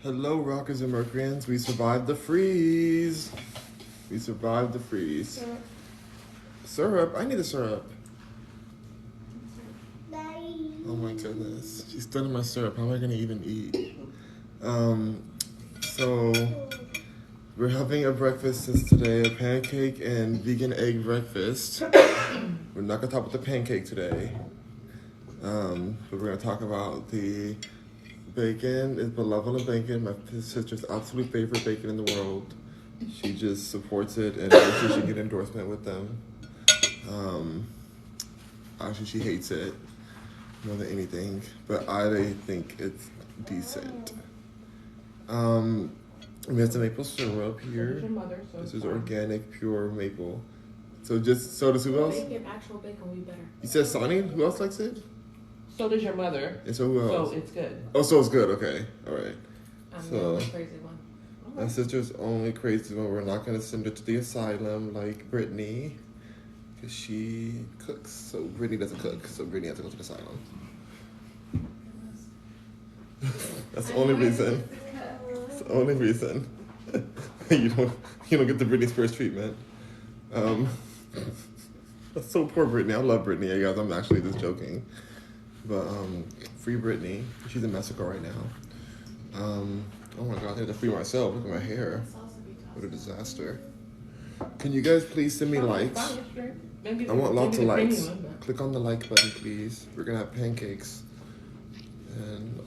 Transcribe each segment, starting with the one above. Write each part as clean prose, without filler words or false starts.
Hello, Rockers and Mercuryans. We survived the freeze. We survived the freeze. Syrup? I need a syrup. Oh my goodness. She's still in my syrup. How am I going to even eat? So, we're having a breakfast since today, a pancake and vegan egg breakfast. We're not going to talk about the pancake today. But we're going to talk about the bacon. It's beloved bacon. My sister's absolute favorite bacon in the world. She just supports it and wishes she can get endorsement with them. Actually, she hates it more than anything, but I think it's decent. We have some maple syrup here. This is organic, pure maple. So just sodas. Who else? Bacon, actual bacon would be better. You said Sonny. Who else likes it? So does your mother. And so who else? So it's good. Oh, so it's good. Okay, all right. I'm So- the only crazy one. My sister's only crazy one. We're not gonna send her to the asylum like Brittany, because she cooks. So Brittany doesn't cook. So Brittany has to go to the asylum. That's the only reason. That's the only reason. you don't get the Britney Spears treatment. That's so poor Brittany. I love Brittany, you guys. I'm actually just joking. But free Brittany. She's in Mexico right now. Oh my god, I had to free myself. Look at my hair. What a disaster. Can you guys please send me likes? I want lots of likes. Click on the like button, please. We're gonna have pancakes. And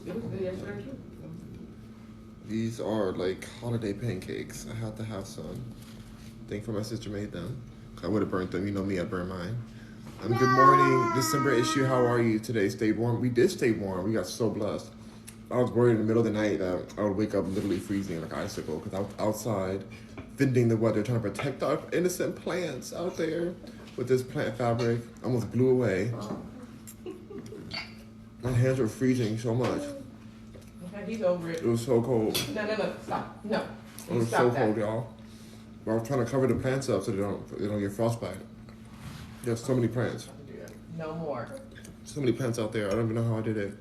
these are like holiday pancakes. I had to have some. Thankful my sister made them. I would have burnt them. You know me, I burn mine. Good morning, December issue. How are you today? Stay warm. We did stay warm. We got so blessed. I was worried in the middle of the night that I would wake up literally freezing like icicle because I was outside fending the weather, trying to protect our innocent plants out there with this plant fabric. I almost blew away. My hands were freezing so much. Okay, he's over it. It was so cold. No, stop. No. It was so cold, y'all. But I was trying to cover the plants up so they don't get frostbite. There's so many plants. No more. So many plants out there. I don't even know how I did it.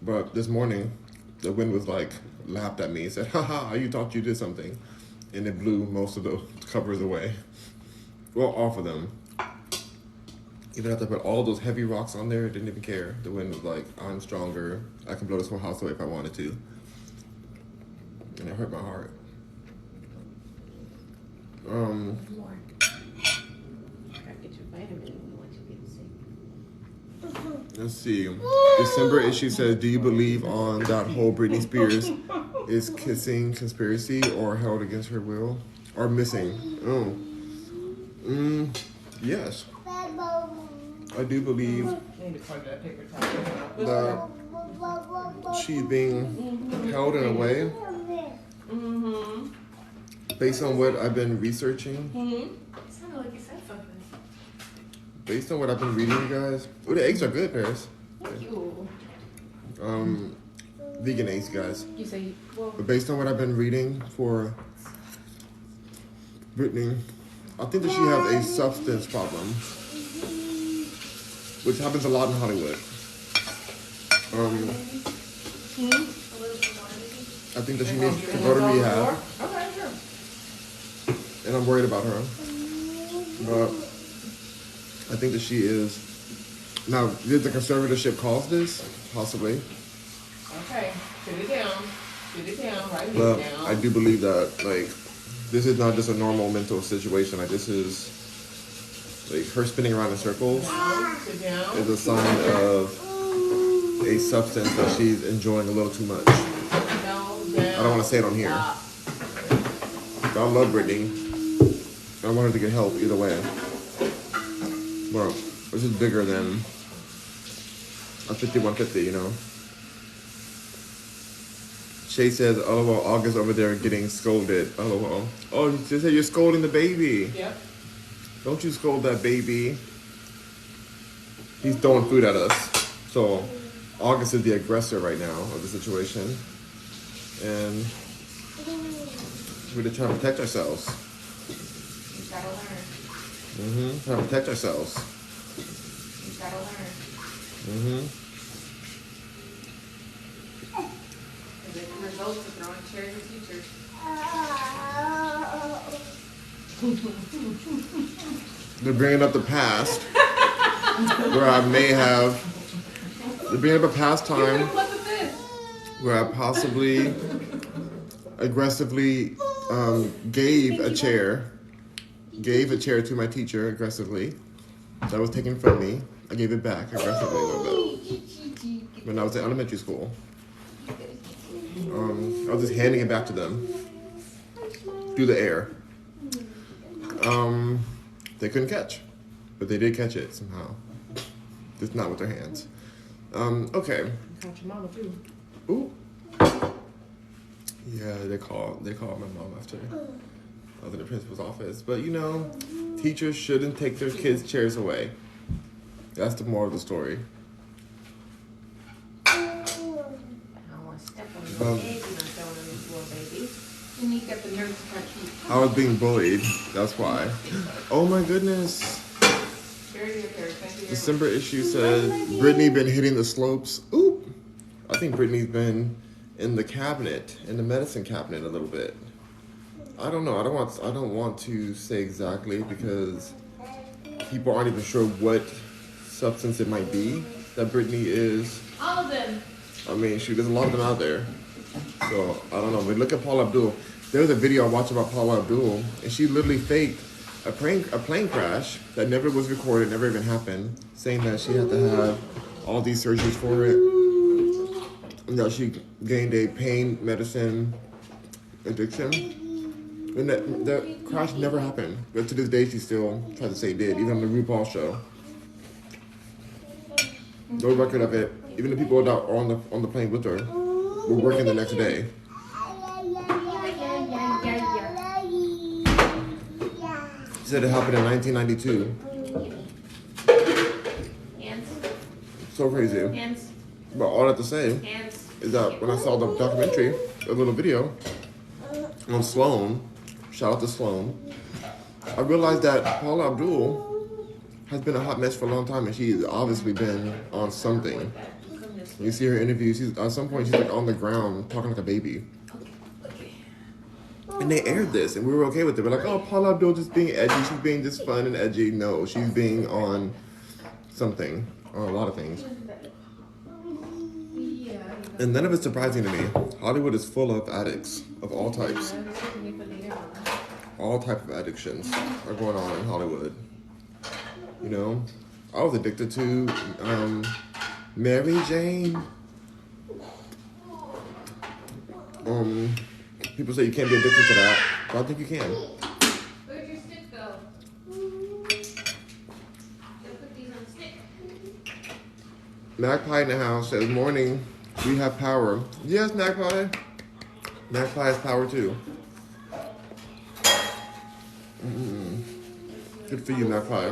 But this morning, the wind was like, laughed at me and said, haha, you thought you did something. And it blew most of the covers away. Well, off of them. Even after I put all those heavy rocks on there, it didn't even care. The wind was like, I'm stronger. I can blow this whole house away if I wanted to. And it hurt my heart. More. Gotta get your vitamin and what you get to see. Let's see. December issue says, do you believe on that whole Britney Spears is kissing conspiracy or held against her will? Or missing? Yes. I do believe that she's being held in a way based on what I've been researching. It sounded like you said something. Based on what I've been reading, you guys. Oh, the eggs are good, Paris. Thank you. Vegan eggs, guys. You say, well, But based on what I've been reading for Brittany, I think that she has a substance problem, which happens a lot in Hollywood. I think that she needs to go to rehab, Okay, sure. and I'm worried about her. But I think that she is. Now, did the conservatorship cause this? Possibly. Okay, sit it down. Sit it down, write it But down. I do believe that, like, this is not just a normal mental situation. Like, this is, like, her spinning around in circles Sit down. is a sign of a substance that she's enjoying a little too much. I don't want to say it on here. But I love Brittany. I want her to get help either way. Well, this is bigger than a 5150, you know. Shay says, "LOL, August over there getting scolded." LOL. Oh, you said you're scolding the baby. Yep. Don't you scold that baby. He's throwing food at us. So August is the aggressor right now of the situation. And we're just trying to protect ourselves. you gotta learn. Trying to protect ourselves. You gotta learn. Mm-hmm. Is it results of throwing chairs at teachers. They're bringing up the past where I may have. They're bringing up a past time where I possibly aggressively gave a chair to my teacher aggressively. That was taken from me. I gave it back aggressively a little bit when I was in elementary school. I was just handing it back to them through the air. They couldn't catch, but they did catch it somehow. Just not with their hands. Okay. Caught your mama too. Ooh. Yeah, they called my mom after I was in the principal's office. But you know, teachers shouldn't take their kids' chairs away. That's the moral of the story. I don't want to step on your leg. You're not throwing on the floor, baby. You need to get the nerves to touch you. I was being bullied. That's why. Oh my goodness. December issue said Brittany been hitting the slopes. Oop. I think Brittany's been in the cabinet, in the medicine cabinet a little bit. I don't know. I don't want to say exactly because people aren't even sure what substance it might be that Brittany is. All of them. I mean, there's a lot of them out there. So I don't know. But look at Paula Abdul. There was a video I watched about Paula Abdul, and she literally faked a plane crash that never was recorded, never even happened, saying that she had to have all these surgeries for it. And that she gained a pain medicine addiction. And that crash never happened. But to this day, she still tries to say it did, even on the RuPaul show. No record of it. Even the people that are on the plane with her were working the next day. She said it happened in 1992. Hands. So crazy. Hands. But all I have to say Hands. is that when I saw the documentary, a little video on Sloan, shout out to Sloan, I realized that Paula Abdul has been a hot mess for a long time, and she's obviously been on something. You see her interviews, at some point she's like on the ground talking like a baby. And they aired this, and we were okay with it. We're like, oh, Paula Abdul just being edgy. She's being just fun and edgy. No, she's being on something, or a lot of things. And none of it's surprising to me. Hollywood is full of addicts of all types. All type of addictions are going on in Hollywood. You know, I was addicted to Mary Jane. People say you can't be addicted to that, but I think you can. Where'd your stick go? Let's put these on the stick. Magpie in the house says, morning, we have power. Yes, Magpie. Magpie has power too. Good for you, Magpie.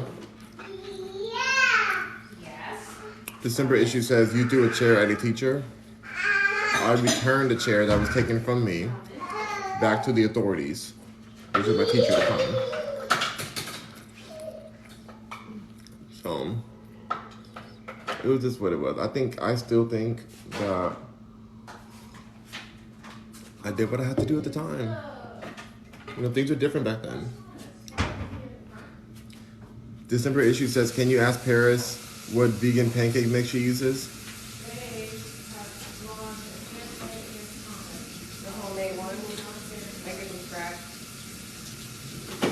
Yes. December issue says, you threw a chair at a teacher. I returned a chair that was taken from me back to the authorities, which is my teacher at the time. So, it was just what it was. I still think that I did what I had to do at the time. You know, things were different back then. December issue says, can you ask Paris what vegan pancake mix she uses? The homemade one. Make it from scratch.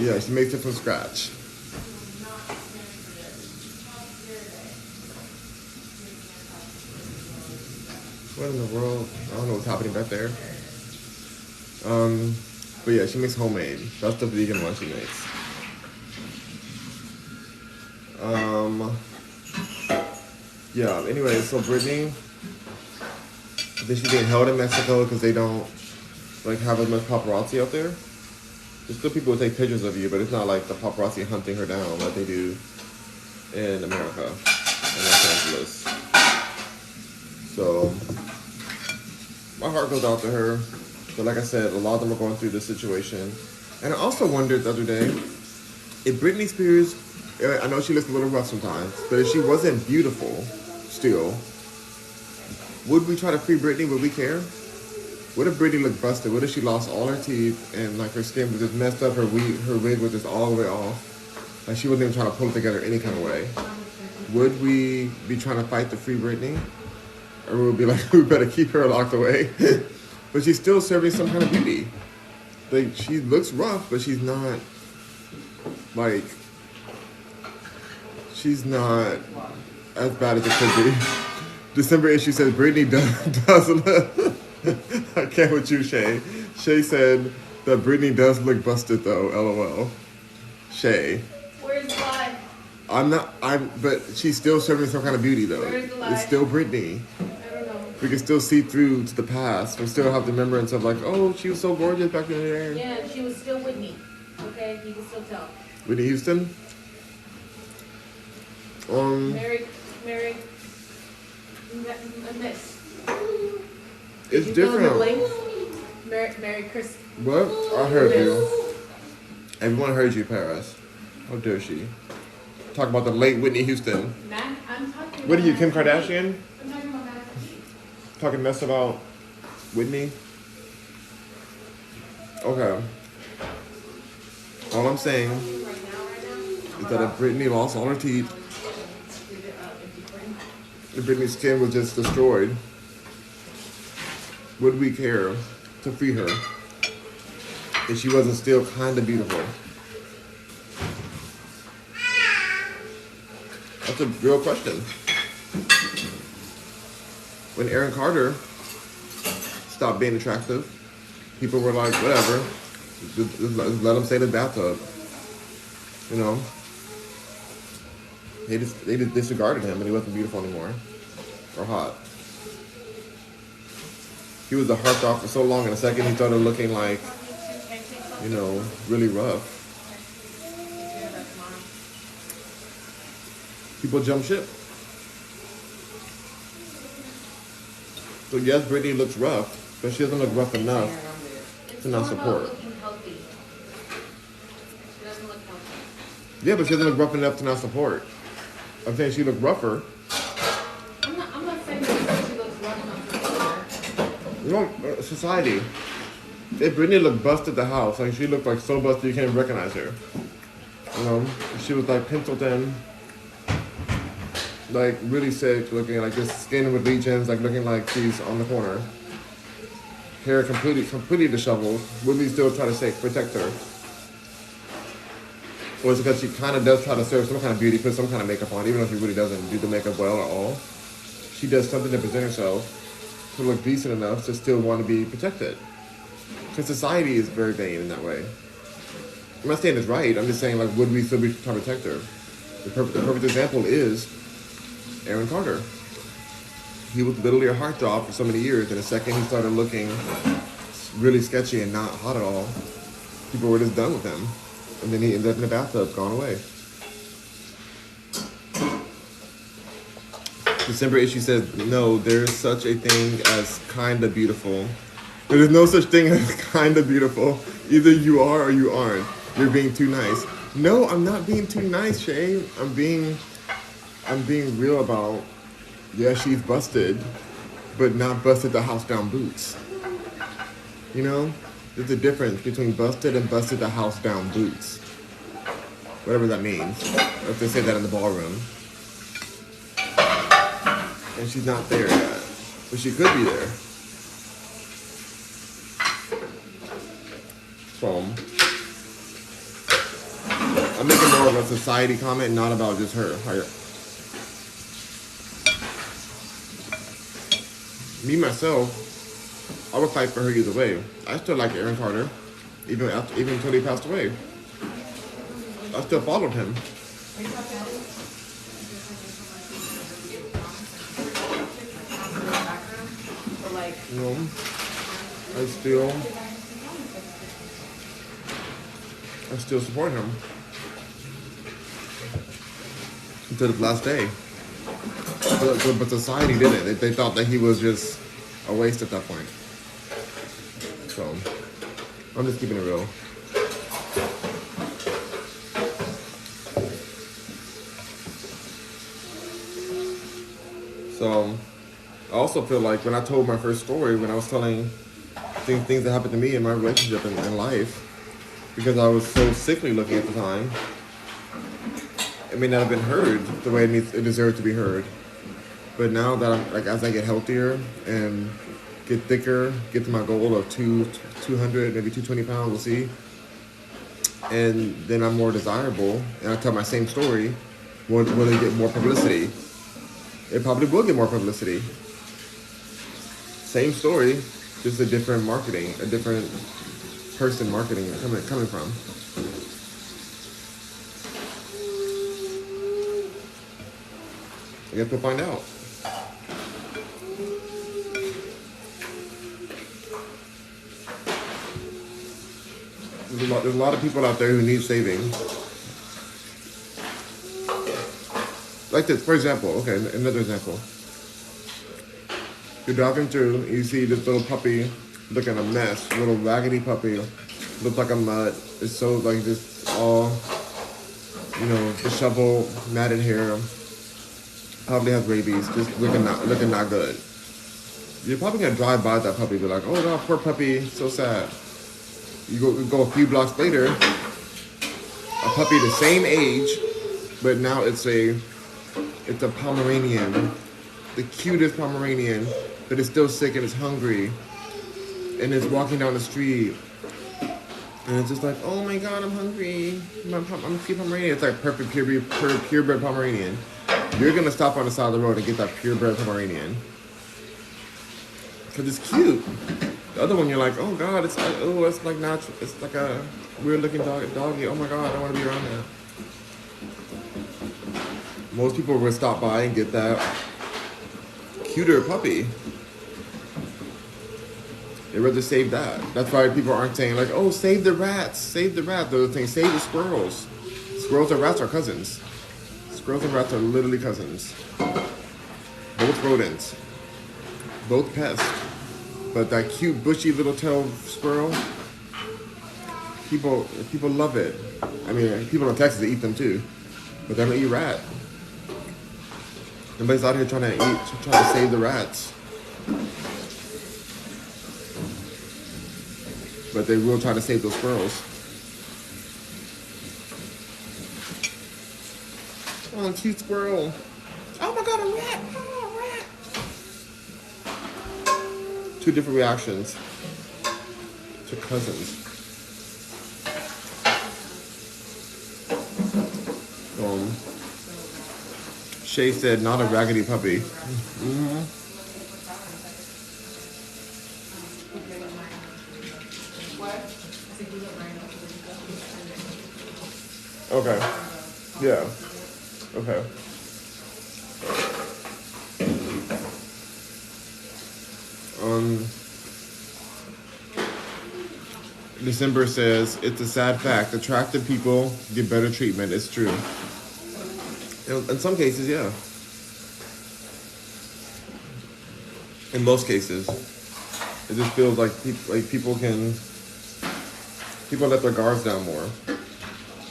Yeah, she makes it from scratch. What in the world? I don't know what's happening back there. But yeah, she makes homemade. That's the vegan one she makes. Yeah, anyway, so Brittany, I think she's being held in Mexico because they don't like have as much paparazzi out there. There's still people who take pictures of you, but it's not like the paparazzi hunting her down like they do in America, in Los Angeles. So, my heart goes out to her. But like I said, a lot of them are going through this situation. And I also wondered the other day, if Britney Spears, I know she looks a little rough sometimes, but if she wasn't beautiful still, would we try to free Britney? Would we care? What if Britney looked busted? What if she lost all her teeth and like her skin was just messed up? Her wig was just all the way off. Like she wasn't even trying to pull it together any kind of way. Would we be trying to fight to free Britney? Or would we be like, we better keep her locked away? But she's still serving some kind of beauty. Like, she looks rough, but she's not, like, she's not as bad as it could be. December issue says Britney does look, I can't with you, Shay. Shay said that Britney does look busted, though, LOL. Shay. Where's the lie? But she's still serving some kind of beauty, though. Where's the lie? It's still Britney. I don't know. We can still see through to the past. We still have the remembrance of like, oh, she was so gorgeous back in the day. Yeah, she was still Whitney. Okay, you can still tell. Whitney Houston. Mary, Miss. It's You fill in the different. blanks? Mary Chris. What? I heard you. Everyone heard you, Paris. How dare she? Talk about the late Whitney Houston. Matt, I'm talking. What are you, Kim about Kardashian? I'm talking about Matt. Talking mess about Whitney? Okay. All I'm saying is that if Britney lost all her teeth, if Britney's skin was just destroyed, would we care to free her if she wasn't still kind of beautiful? That's a real question. When Aaron Carter stopped being attractive, people were like, whatever, just let him stay in the bathtub. You know? They just disregarded him and he wasn't beautiful anymore. Or hot. He was a heartthrob for so long, in a second he started looking like, you know, really rough. People jump ship. So yes, Britney looks rough, but she doesn't look rough enough to not support. Looking healthy. She doesn't look healthy. Yeah, but she doesn't look rough enough to not support. I'm saying she looked rougher. I'm not saying that she looks rough enough. You know, society. If Britney looked busted at the house, like she looked like so busted you can't even recognize her. You know, she was like penciled in, like really sick looking, like this skin with lesions, like looking like she's on the corner. Hair completely disheveled. Would we still try to protect her? Or is it because she kind of does try to serve some kind of beauty, put some kind of makeup on, even if she really doesn't do the makeup well at all? She does something to present herself to look decent enough to still want to be protected. Because society is very vain in that way. I'm not saying it's right. I'm just saying, like, would we still be trying to protect her? The perfect example is Aaron Carter. He was literally a heartthrob for so many years, and the second he started looking really sketchy and not hot at all, people were just done with him. And then he ended up in the bathtub, gone away. December issue says, no, there's such a thing as kinda beautiful. There is no such thing as kinda beautiful. Either you are or you aren't. You're being too nice. No, I'm not being too nice, Shay. I'm being real about, yeah, she's busted, but not busted the house down boots. You know? There's a difference between busted and busted the house down boots. Whatever that means. Or if they say that in the ballroom. And she's not there yet. But she could be there. So, I'm making more of a society comment, not about just her. Me, myself, I would fight for her either way. I still like Aaron Carter, even until he passed away. I still followed him. You know, I still support him until the last day. But society didn't. They thought that he was just a waste at that point. So, I'm just keeping it real. So, I also feel like when I told my first story, when I was telling things that happened to me in my relationship and life, because I was so sickly looking at the time. It may not have been heard the way it deserved to be heard. But now that I'm like, as I get healthier and get thicker, get to my goal of 200, maybe 220 pounds, we'll see. And then I'm more desirable, and I tell my same story. Will it get more publicity? It probably will get more publicity. Same story, just a different marketing, a different person marketing coming from. I guess we'll find out. There's a lot of people out there who need saving. Like this, for example, okay, another example. You're driving through, you see this little puppy looking a mess, little raggedy puppy, looks like a mutt. It's so like just all, disheveled, matted hair. Probably has rabies, just looking not good. You're probably gonna drive by that puppy, be like, oh no, poor puppy, so sad. You go a few blocks later, a puppy the same age, but now it's a Pomeranian, the cutest Pomeranian, but it's still sick and it's hungry, and it's walking down the street, and it's just like, oh my god, I'm hungry. I'm a cute Pomeranian. It's like perfect purebred Pomeranian. You're gonna stop on the side of the road and get that purebred Pomeranian because it's cute. The other one, you're like, oh god, it's like natural. It's like a weird looking doggy. Oh my god, I don't want to be around that. Most people would stop by and get that cuter puppy. They'd rather save that. That's why people aren't saying like, oh, save the rats, save the rat. They're saying save the squirrels. Squirrels and rats are cousins. Squirrels and rats are literally cousins. Both rodents. Both pests. But that cute, bushy little tailed squirrel, people love it. I mean, people in Texas eat them too, but they don't eat rat. Nobody's out here trying to save the rats, but they will try to save those squirrels. Oh, cute squirrel! Oh my god, a rat! Oh, a rat! Two different reactions to cousins. Shay said, not a raggedy puppy. Mm-hmm. Okay. Yeah. Okay. December says, it's a sad fact. Attractive people get better treatment. It's true. In some cases, yeah. In most cases, it just feels like people let their guards down more,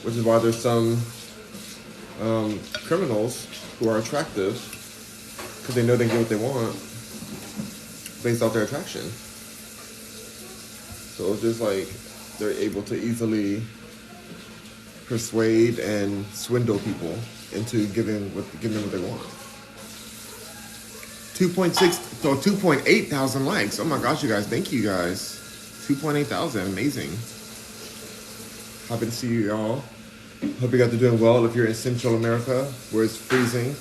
which is why there's some criminals who are attractive because they know they get what they want based off their attraction. So it's just like they're able to easily persuade and swindle people into giving them what they want. 2.8 thousand likes. Oh my gosh, you guys! Thank you guys. 2.8 thousand, amazing. Happy to see you all. Hope you guys are doing well. If you're in Central America, where it's freezing,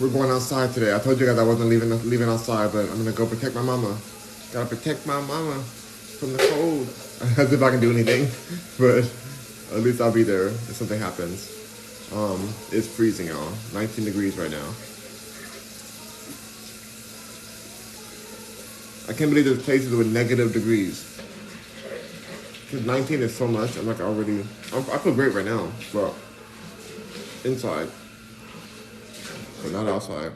we're going outside today. I told you guys I wasn't leaving outside, but I'm gonna go protect my mama. Gotta protect my mama from the cold. As if I can do anything, but at least I'll be there if something happens. It's freezing, y'all. 19 degrees right now. I can't believe there's places with negative degrees. Because 19 is so much. I'm like I feel great right now, but inside, but not outside.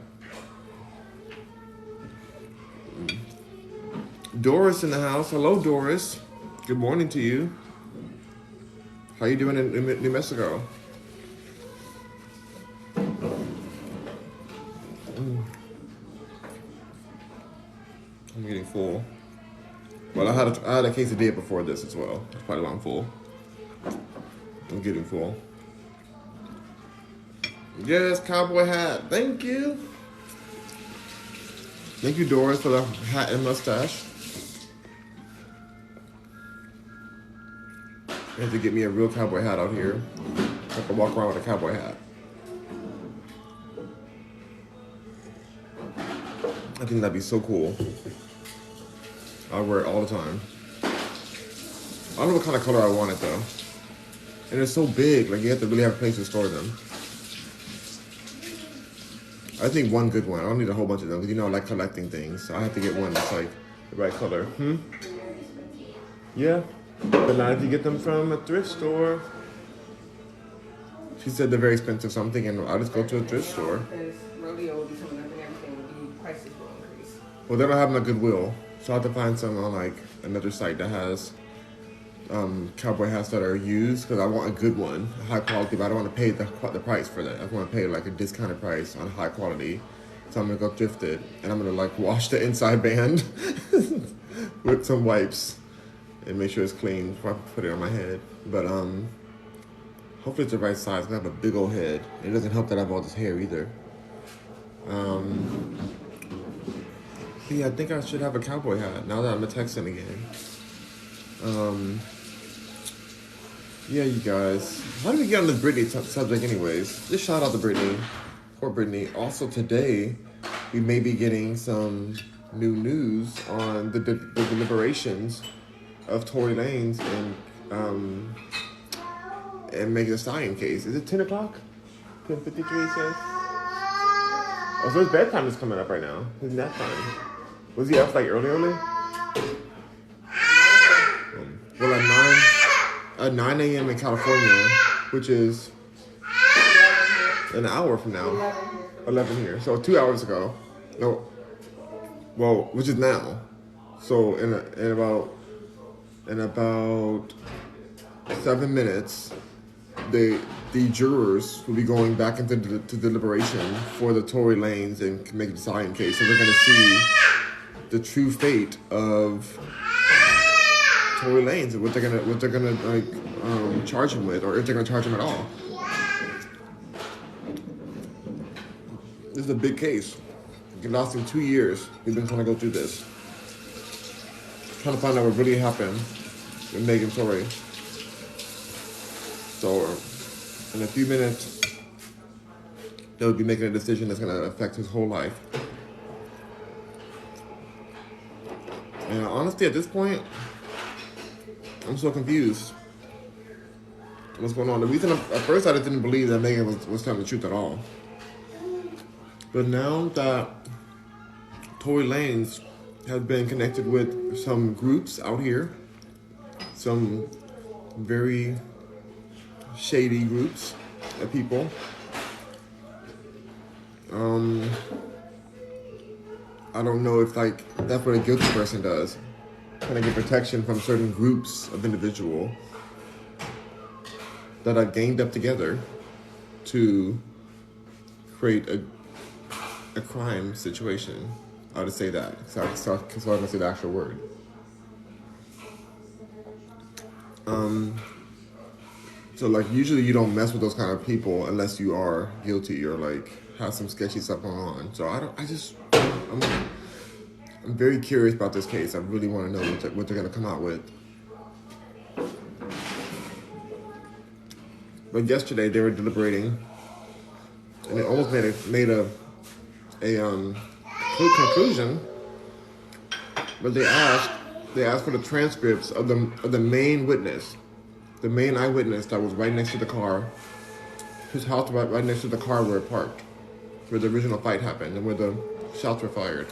Doris in the house. Hello, Doris. Good morning to you. How you doing in New Mexico? I'm getting full. Well, I had a quesadilla before this as well. That's probably why I'm full. I'm getting full. Yes, cowboy hat. Thank you. Thank you, Doris, for the hat and mustache. I have to get me a real cowboy hat out here. I can walk around with a cowboy hat. I think that'd be so cool. I wear it all the time. I don't know what kind of color I want it though. And it's so big, like you have to really have a place to store them. I think one good one. I don't need a whole bunch of them because I like collecting things. So I have to get one that's like the right color. Yeah. But now if you get them from a thrift store. She said they're very expensive, so I'm thinking I'll just go to a thrift store. Because rodeo will be coming up and everything will be, prices will increase. Well, they don't have them at Goodwill. So I have to find some on like another site that has cowboy hats that are used because I want a good one, high quality, but I don't want to pay the price for that. I want to pay like a discounted price on high quality. So I'm gonna go thrift it and I'm gonna like wash the inside band with some wipes and make sure it's clean before I put it on my head. But hopefully it's the right size. I have a big old head. It doesn't help that I have all this hair either. Yeah, I think I should have a cowboy hat now that I'm a Texan again. Yeah, you guys. How did we get on this Britney subject anyways? Just shout out to Britney. Poor Britney. Also today, we may be getting some new news on the deliberations of Tory Lanez and Megan Thee Stallion case. Is it 10 o'clock? 10:53 says? Oh, so his bedtime is coming up right now. His nap time. Was he up like early? Well, at 9 a.m. in California, which is an hour from now. 11 here. So 2 hours ago. No. Well, which is now. So in about 7 minutes, the jurors will be going back into deliberation for the Tory Lanez and Megan Thee Stallion case. So we're going to see the true fate of Tory Lanez and what they're gonna like charge him with, or if they're gonna charge him at all. This is a big case. It lasting 2 years. We've been trying to go through this, trying to find out what really happened with Megan Tory. So in a few minutes, they'll be making a decision that's gonna affect his whole life. And honestly, at this point, I'm so confused. What's going on? The reason at first I just didn't believe that Megan was telling the truth at all. But now that Tory Lanez has been connected with some groups out here, some very shady groups of people, I don't know if like that's what a guilty person does. Kind of get protection from certain groups of individuals that are ganged up together to create a crime situation. I would say that. So I'm going to say the actual word. So like usually you don't mess with those kind of people unless you are guilty or like have some sketchy stuff going on. So I'm very curious about this case. I really want to know what they're going to come out with. But yesterday they were deliberating, and it almost made a conclusion. But they asked for the transcripts of the main witness, the main eyewitness that was right next to the car. His house was right next to the car where it parked, where the original fight happened and where the shots were fired.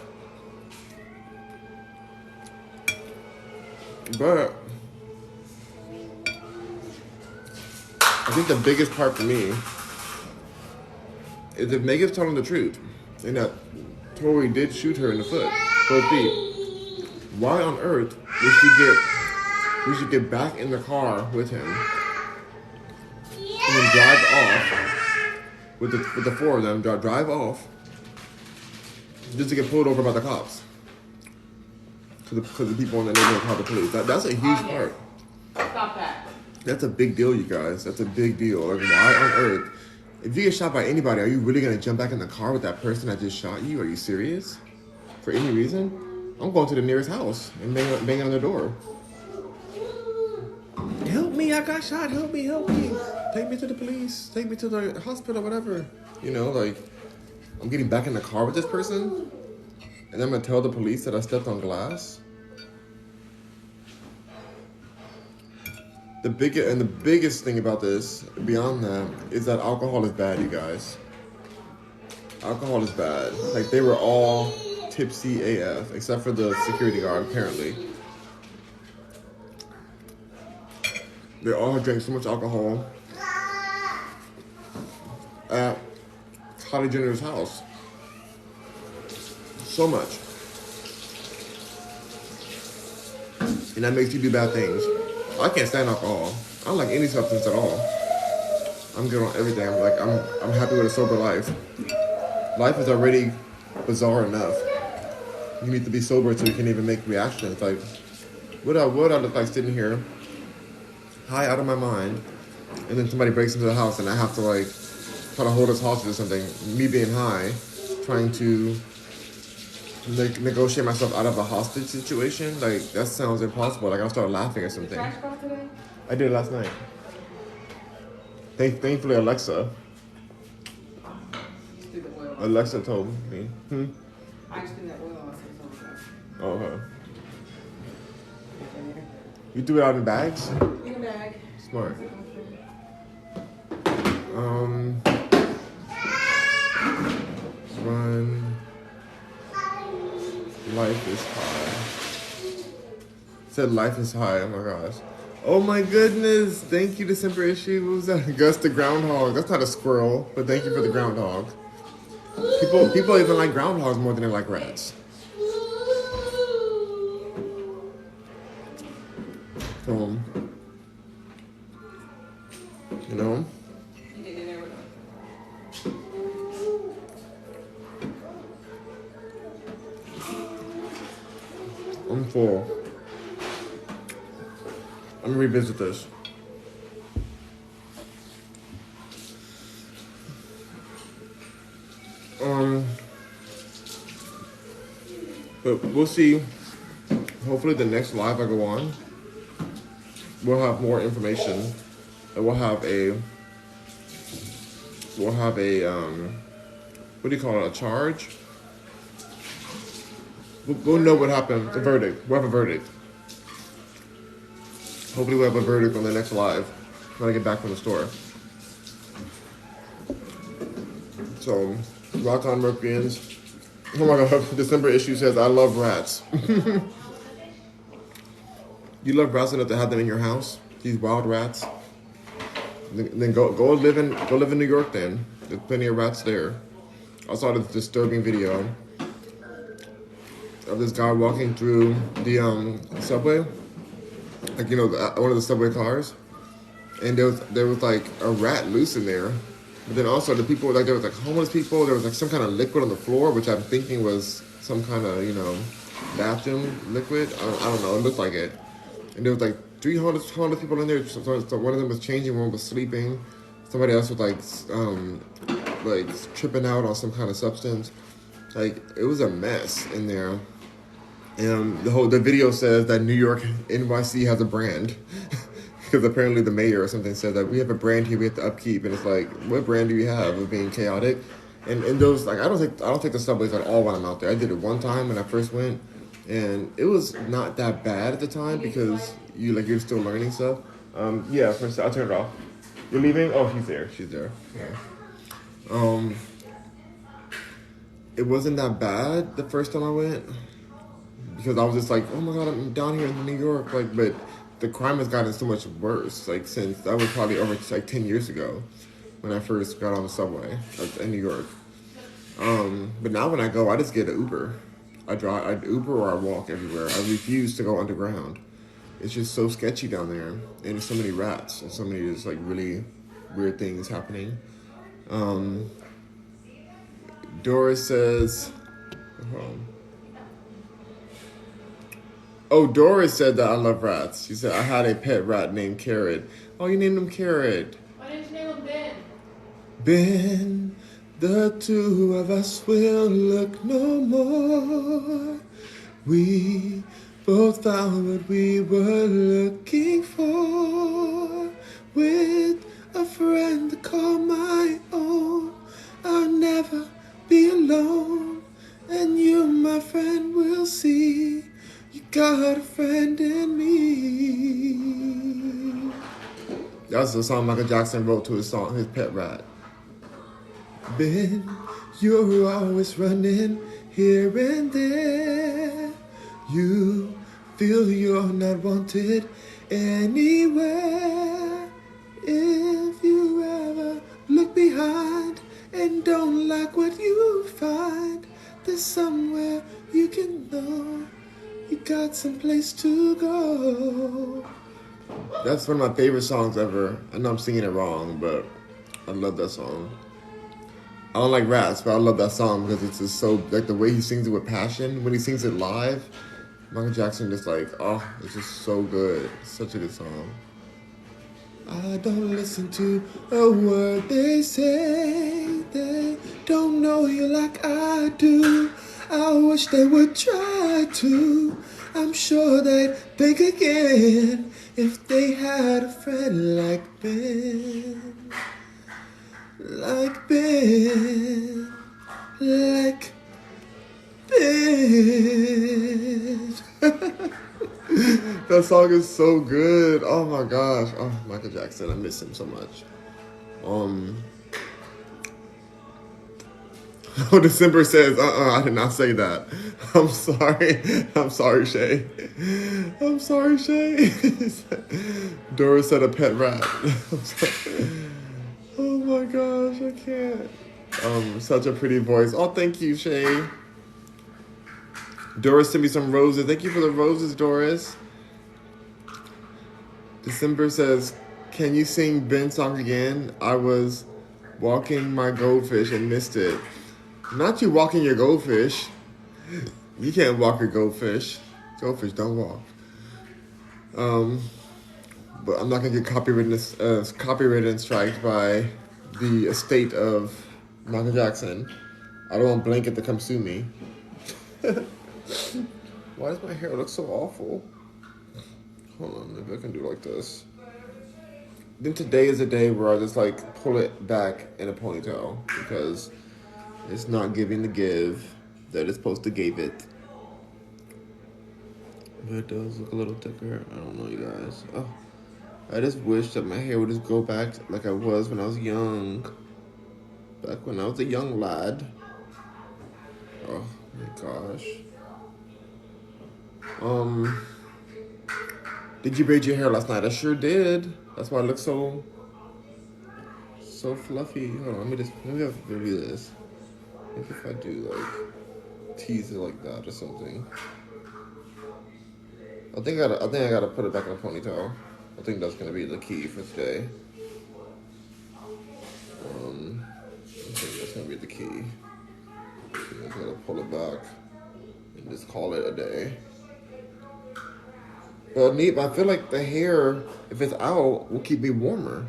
But I think the biggest part for me is if Megan's telling the truth and that Tory did shoot her in the foot, both feet, why on earth would she get back in the car with him and then drive off with the four of them, drive off just to get pulled over by the cops? because the people in the neighborhood called the police. That's a huge part. Stop that. That's a big deal, you guys. That's a big deal. Like, why on earth? If you get shot by anybody, are you really gonna jump back in the car with that person that just shot you? Are you serious? For any reason? I'm going to the nearest house and banging on the door. Help me! I got shot. Help me! Help me! Take me to the police. Take me to the hospital. Whatever. You know, like I'm getting back in the car with this person, and I'm gonna tell the police that I stepped on glass. The biggest thing about this, beyond that, is that alcohol is bad, you guys. Alcohol is bad. Like, they were all tipsy AF, except for the security guard, apparently. They all drank so much alcohol at Kylie Jenner's house. So much. And that makes you do bad things. I can't stand alcohol. I don't like any substance at all. I'm good on everything. I'm happy with a sober life. Life is already bizarre enough. You need to be sober so you can even make reactions. Like, what I look like sitting here, high out of my mind, and then somebody breaks into the house and I have to like try to hold us hostage or something. Me being high, trying to negotiate myself out of a hostage situation. Like, that sounds impossible. Like, I'll start laughing or something. Trash ball today? I did it last night. Thankfully, Alexa told me. I just threw that oil on some. Oh, okay. You threw it out in bags? In a bag. Smart. Run. Life is high. Said life is high. Oh my gosh. Oh my goodness. Thank you, December issue. What was that? Gus the groundhog. That's not a squirrel, but thank you for the groundhog. People even like groundhogs more than they like rats. You know? I'm full. I'm gonna revisit this. But we'll see. Hopefully the next live I go on, we'll have more information. And we'll have a what do you call it, a charge? We'll know what happened, the verdict. We'll have a verdict. Hopefully we'll have a verdict on the next live when I get back from the store. So, Rock Mercuryans. Oh my God, December issue says, I love rats. You love rats enough to have them in your house? These wild rats? Then go live in New York then. There's plenty of rats there. I saw this disturbing video of this guy walking through the subway, like, you know, one of the subway cars, and there was like a rat loose in there. But then also the people, like, there was like homeless people. There was like some kind of liquid on the floor, which I'm thinking was some kind of, you know, bathroom liquid. I don't know. It looked like it. And there was like 3 homeless people in there. So one of them was changing, one was sleeping. Somebody else was like tripping out on some kind of substance. Like, it was a mess in there. And the video says that New York NYC has a brand. Because apparently the mayor or something said that we have a brand here we have to upkeep, and it's like, what brand do you have of being chaotic? And those, like, I don't take the subways at all when I'm out there. I did it one time when I first went, and it was not that bad at the time because you're still learning stuff. Yeah, first I'll turn it off. You're leaving? Oh, she's there. She's there. Yeah. It wasn't that bad the first time I went because I was just like, oh my God, I'm down here in New York, like, but the crime has gotten so much worse, like, since that was probably over like 10 years ago when I first got on the subway in New York. But now when I go, I just get an Uber. I Uber or I walk everywhere. I refuse to go underground. It's just so sketchy down there, and there's so many rats and so many just like really weird things happening. Doris says, Oh, Doris said that I love rats. She said I had a pet rat named Carrot. Oh, you named him Carrot. Why didn't you name him Ben? Ben, the two of us will look no more. We both found what we were looking for. With a friend to call my own, I'll never be alone. And you, my friend, will see you got a friend in me. That's the song Michael Jackson wrote to his pet rat. Ben, you're always running here and there. You feel you're not wanted anywhere. If you ever look behind and don't like what you find, there's somewhere you can go. You got some place to go. That's one of my favorite songs ever. I know I'm singing it wrong, but I love that song. I don't like rats, but I love that song because it's just so, like, the way he sings it with passion. When he sings it live, Michael Jackson just like, oh, it's just so good. It's such a good song. I don't listen to a word they say. They don't know you like I do. I wish they would try to. I'm sure they'd think again if they had a friend like Ben. Like Ben. Like Ben. That song is so good. Oh my gosh. Oh, Michael Jackson. I miss him so much. Oh, December says, I did not say that. I'm sorry. I'm sorry, Shay. I'm sorry, Shay. Dora said a pet rat. Oh my gosh, I can't. Such a pretty voice. Oh, thank you, Shay. Doris sent me some roses. Thank you for the roses, Doris. December says, can you sing Ben's song again? I was walking my goldfish and missed it. Not you walking your goldfish. You can't walk your goldfish. Goldfish don't walk. But I'm not gonna get copyrighted striked by the estate of Michael Jackson. I don't want Blanket to come sue me. Why does my hair look so awful? Hold on, maybe I can do it like this. Then today is a day where I just like pull it back in a ponytail because it's not giving the give that it's supposed to give it. But it does look a little thicker. I don't know, you guys. Oh, I just wish that my hair would just go back like I was when I was young. Back when I was a young lad. Oh my gosh. Did you braid your hair last night? I sure did. That's why I look so fluffy. Hold on, maybe I have to do this. Maybe if I do like tease it like that or something. I think I gotta put it back in a ponytail. I think that's gonna be the key for today. I think that's gonna be the key. I'm gonna pull it back and just call it a day. But I feel like the hair, if it's out, will keep me warmer.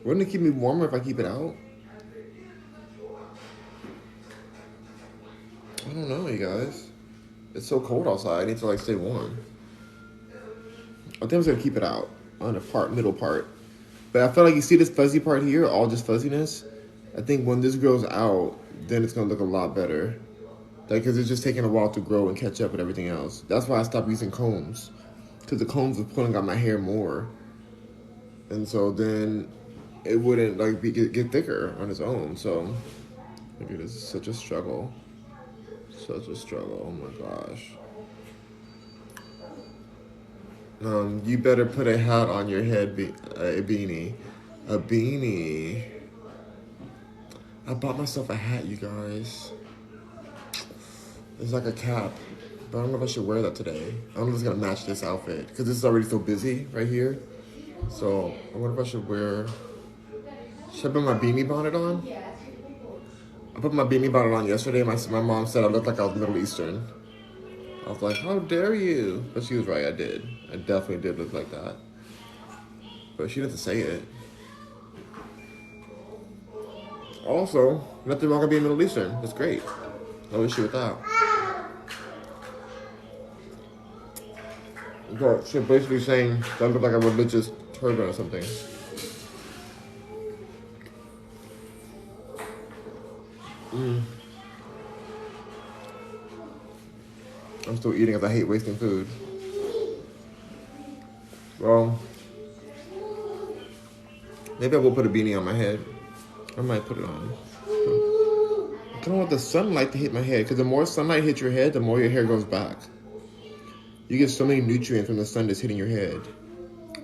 Wouldn't it keep me warmer if I keep it out? I don't know, you guys. It's so cold outside. I need to like stay warm. I think I'm just gonna keep it out on the middle part. But I feel like you see this fuzzy part here, all just fuzziness. I think when this grows out, then it's gonna look a lot better. Like, cause it's just taking a while to grow and catch up with everything else. That's why I stopped using combs, cause the combs were pulling out my hair more, and so then it wouldn't like get thicker on its own. So, look at this, is such a struggle, such a struggle. Oh my gosh. You better put a hat on your head, a beanie. A beanie. I bought myself a hat, you guys. It's like a cap, but I don't know if I should wear that today. I don't know if it's gonna match this outfit, because this is already so busy right here. So, I wonder if I should should I put my beanie bonnet on? I put my beanie bonnet on yesterday, my mom said I looked like I was Middle Eastern. I was like, how dare you? But she was right, I did. I definitely did look like that. But she didn't say it. Also, nothing wrong with being Middle Eastern. That's great. No issue with that. But she's basically saying that I look like a religious turban or something. I'm still eating because I hate wasting food. Well, maybe I will put a beanie on my head. I might put it on. I don't want the sunlight to hit my head because the more sunlight hits your head, the more your hair grows back. You get so many nutrients from the sun that's hitting your head.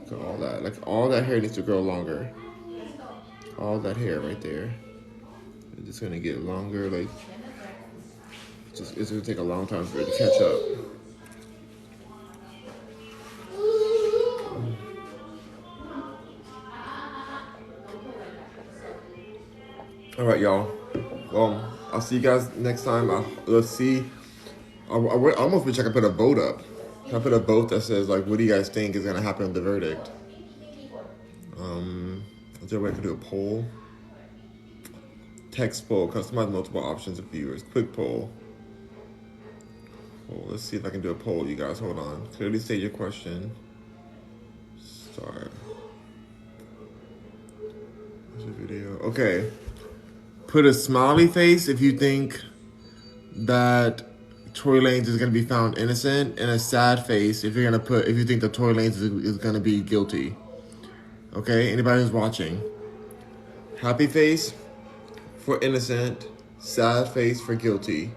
So all that, like all that hair needs to grow longer. All that hair right there. It's just gonna get longer. Like it's gonna take a long time for it to catch up. All right, y'all. Well, I'll see you guys next time. Let's see. I almost wish I could put a vote up. I put a vote that says like, what do you guys think is gonna happen with the verdict? Is there a way I could do a poll? Text poll, customize multiple options of viewers. Quick poll. Well, let's see if I can do a poll, you guys. Hold on. Clearly state your question. Start. There's a video. Okay. Put a smiley face if you think that Tory Lanez is gonna be found innocent, and a sad face if you think that Tory Lanez is gonna be guilty. Okay, anybody who's watching. Happy face for innocent, sad face for guilty.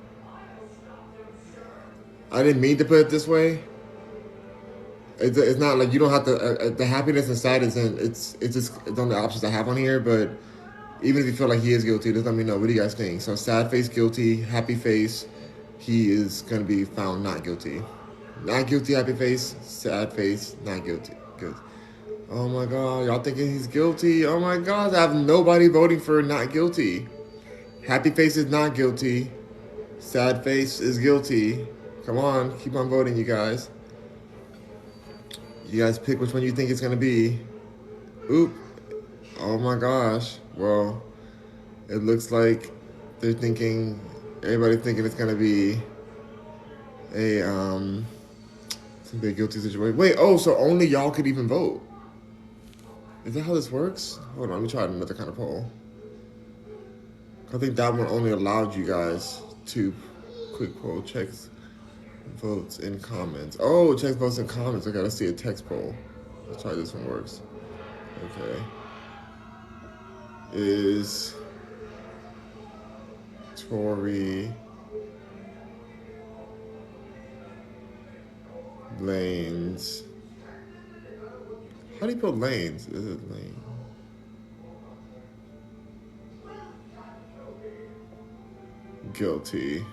I didn't mean to put it this way. It's not like you don't have to. The happiness and sad isn't. It's just on the options I have on here. But even if you feel like he is guilty, just let me know. What do you guys think? So sad face, guilty. Happy face, he is gonna be found not guilty. Not guilty, happy face. Sad face, not guilty. Good. Oh my God, y'all thinking he's guilty? Oh my God, I have nobody voting for not guilty. Happy face is not guilty. Sad face is guilty. Come on, keep on voting, you guys. You guys pick which one you think it's gonna be. Oop. Oh my gosh. Well, it looks like everybody's thinking it's gonna be a guilty situation. Wait, so only y'all could even vote. Is that how this works? Hold on, let me try another kind of poll. I think that one only allowed you guys to quick poll checks votes in comments. Oh, checks votes in comments. Okay, let's see a text poll. Let's try this one works. Okay. Is Tory Lanez. How do you put Lanes? Is it Lane? Guilty.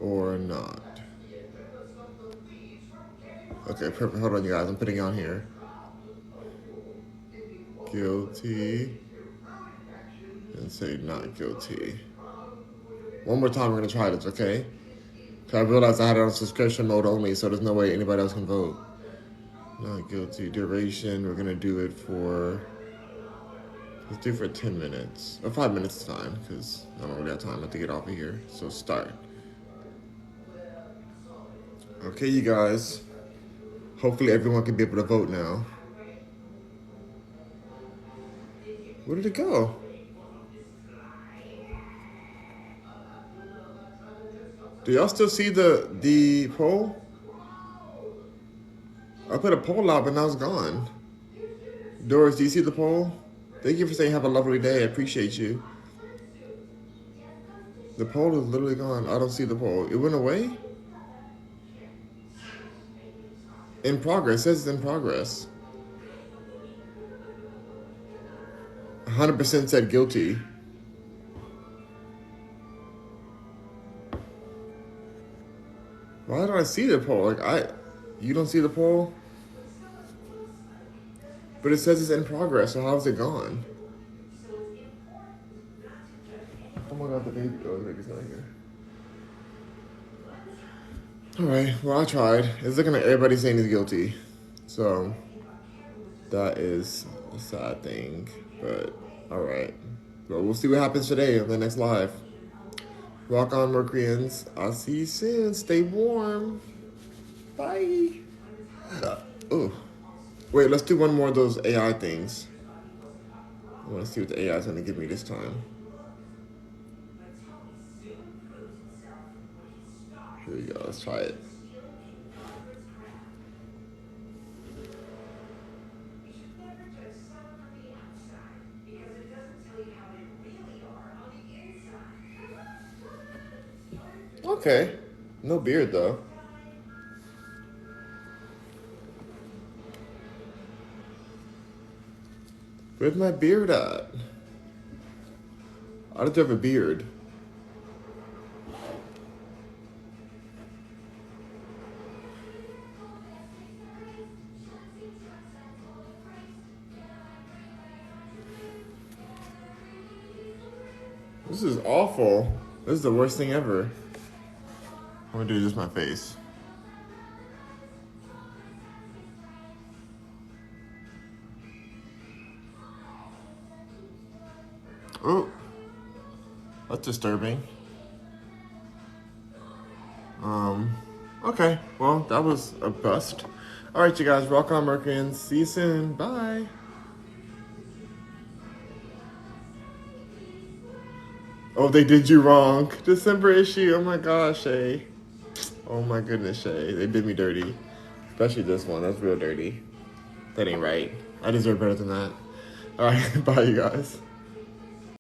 Or not. Okay, perfect. Hold on, you guys. I'm putting it on here. Guilty. And say not guilty. One more time, we're going to try this, okay? I realized I had it on subscription mode only, so there's no way anybody else can vote. Not guilty. Duration, we're going to do it for... Let's do it for 10 minutes. Or 5 minutes is fine, because I don't really have time. I have to get off of here. So start. Okay, you guys. Hopefully everyone can be able to vote now. Where did it go? Do y'all still see the poll? I put a poll out, but now it's gone. Doris, do you see the poll? Thank you for saying have a lovely day. I appreciate you. The poll is literally gone. I don't see the poll. It went away? In progress. It says it's in progress. 100% said guilty. Why don't I see the poll? You don't see the poll? But it says it's in progress, so how's it gone? Oh my god, the baby. Oh, the baby's not here. Alright, well, I tried. It's looking like everybody's saying he's guilty. So, that is a sad thing. But, alright. Well, we'll see what happens today on the next live. Rock on, Mercuryans. I'll see you soon. Stay warm. Bye. Oh. Wait, let's do one more of those AI things. I want to see what the AI is going to give me this time. Here we go. Let's try it. Okay. No beard, though. Where's my beard at? I don't have a beard. This is awful. This is the worst thing ever. I'm gonna do just my face. Oh, that's disturbing. Okay, well, that was a bust. All right, you guys, rock on, Mercuryans. See you soon. Bye. Oh, they did you wrong. December issue. Oh my gosh, Shay. Oh my goodness, Shay. They did me dirty. Especially this one. That's real dirty. That ain't right. I deserve better than that. All right, bye, you guys.